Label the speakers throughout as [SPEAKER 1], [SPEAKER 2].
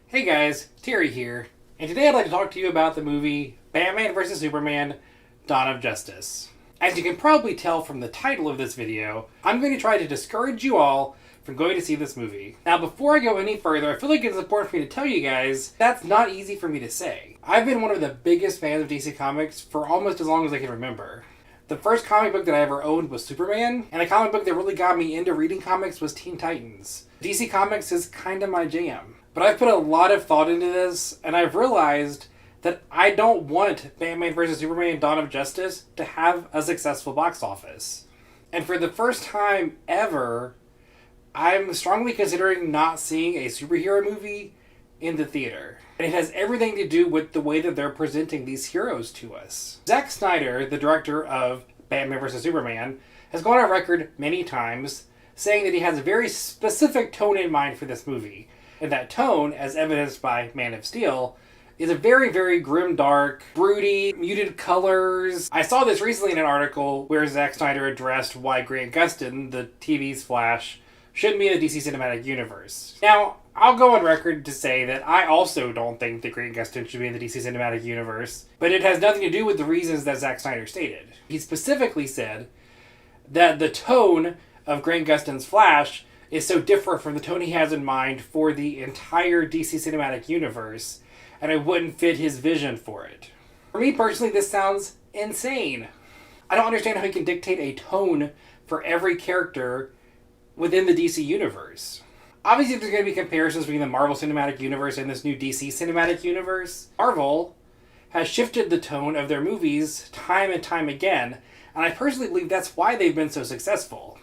[SPEAKER 1] Hey guys, Terry here, and today I'd like to talk to you about the movie Batman vs. Superman: Dawn of Justice. As you can probably tell from the title of this video, I'm going to try to discourage you all from going to see this movie. Now, before I go any further, I feel like it's important for me to tell you guys that's not easy for me to say. I've been one of the biggest fans of DC Comics for almost as long as I can remember. The first comic book that I ever owned was Superman, and the comic book that really got me into reading comics was Teen Titans. DC Comics is kind of my jam. But I've put a lot of thought into this, and I've realized that I don't want Batman vs. Superman: Dawn of Justice to have a successful box office. And for the first time ever, I'm strongly considering not seeing a superhero movie in the theater. And it has everything to do with the way that they're presenting these heroes to us. Zack Snyder, the director of Batman vs. Superman, has gone on record many times saying that he has a very specific tone in mind for this movie. And that tone, as evidenced by Man of Steel, is a very, very grim, dark, broody, muted colors. I saw this recently in an article where Zack Snyder addressed why Grant Gustin, the TV's Flash, shouldn't be in the DC Cinematic Universe. Now, I'll go on record to say that I also don't think that Grant Gustin should be in the DC Cinematic Universe, but it has nothing to do with the reasons that Zack Snyder stated. He specifically said that the tone of Grant Gustin's Flash is so different from the tone he has in mind for the entire DC Cinematic Universe, and it wouldn't fit his vision for it. For me personally, this sounds insane. I don't understand how he can dictate a tone for every character within the DC Universe. Obviously, there's going to be comparisons between the Marvel Cinematic Universe and this new DC Cinematic Universe. Marvel has shifted the tone of their movies time and time again, and I personally believe that's why they've been so successful.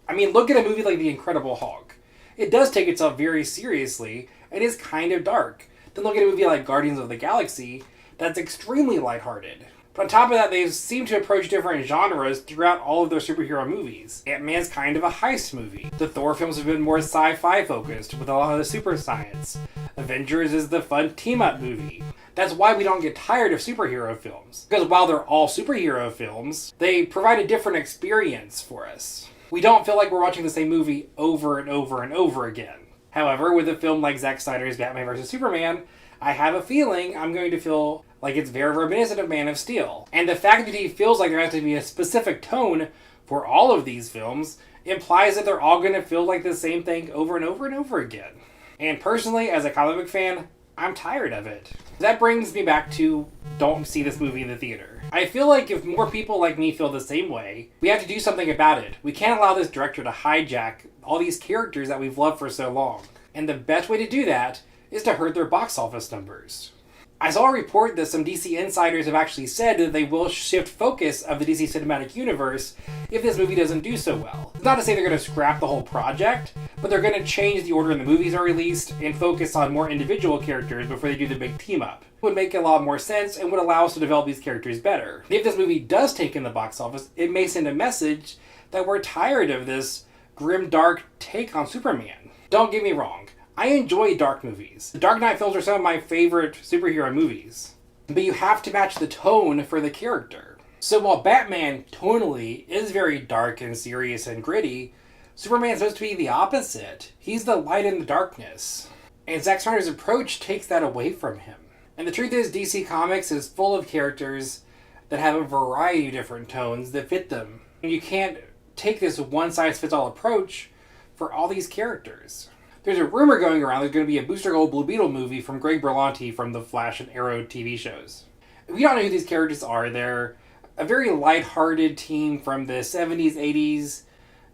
[SPEAKER 1] I mean, look at a movie like The Incredible Hulk. It does take itself very seriously and is kind of dark. Then look at a movie like Guardians of the Galaxy that's extremely lighthearted. But on top of that, they seem to approach different genres throughout all of their superhero movies. Ant-Man's kind of a heist movie. The Thor films have been more sci-fi focused with a lot of the super science. Avengers is the fun team-up movie. That's why we don't get tired of superhero films. Because while they're all superhero films, they provide a different experience for us. We don't feel like we're watching the same movie over and over and over again. However, with a film like Zack Snyder's Batman vs. Superman, I have a feeling I'm going to feel like it's very reminiscent of Man of Steel. And the fact that he feels like there has to be a specific tone for all of these films implies that they're all going to feel like the same thing over and over and over again. And personally, as a comic book fan, I'm tired of it. That brings me back to don't see this movie in the theater. I feel like if more people like me feel the same way, we have to do something about it. We can't allow this director to hijack all these characters that we've loved for so long. And the best way to do that is to hurt their box office numbers. I saw a report that some DC insiders have actually said that they will shift focus of the DC Cinematic Universe if this movie doesn't do so well. It's not to say they're going to scrap the whole project, but they're going to change the order the movies are released and focus on more individual characters before they do the big team-up. It would make a lot more sense and would allow us to develop these characters better. If this movie does take in the box office, it may send a message that we're tired of this grim, dark take on Superman. Don't get me wrong. I enjoy dark movies. The Dark Knight films are some of my favorite superhero movies. But you have to match the tone for the character. So while Batman tonally is very dark and serious and gritty, Superman's supposed to be the opposite. He's the light in the darkness. And Zack Snyder's approach takes that away from him. And the truth is, DC Comics is full of characters that have a variety of different tones that fit them. And you can't take this one-size-fits-all approach for all these characters. There's a rumor going around there's going to be a Booster Gold Blue Beetle movie from Greg Berlanti from the Flash and Arrow TV shows. If you don't know who these characters are, they're a very lighthearted team from the 70s, 80s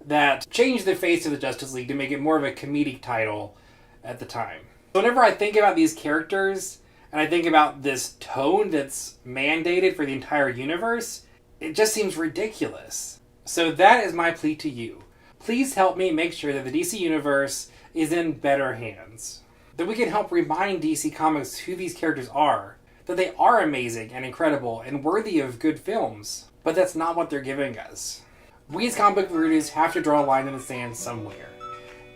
[SPEAKER 1] that changed the face of the Justice League to make it more of a comedic title at the time. So whenever I think about these characters, and I think about this tone that's mandated for the entire universe, it just seems ridiculous. So that is my plea to you. Please help me make sure that the DC Universe is in better hands. That we can help remind DC Comics who these characters are. That they are amazing and incredible and worthy of good films. But that's not what they're giving us. We as comic book readers have to draw a line in the sand somewhere.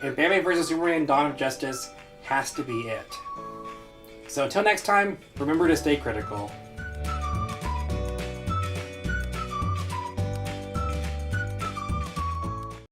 [SPEAKER 1] And Batman vs. Superman: Dawn of Justice has to be it. So until next time, remember to stay critical.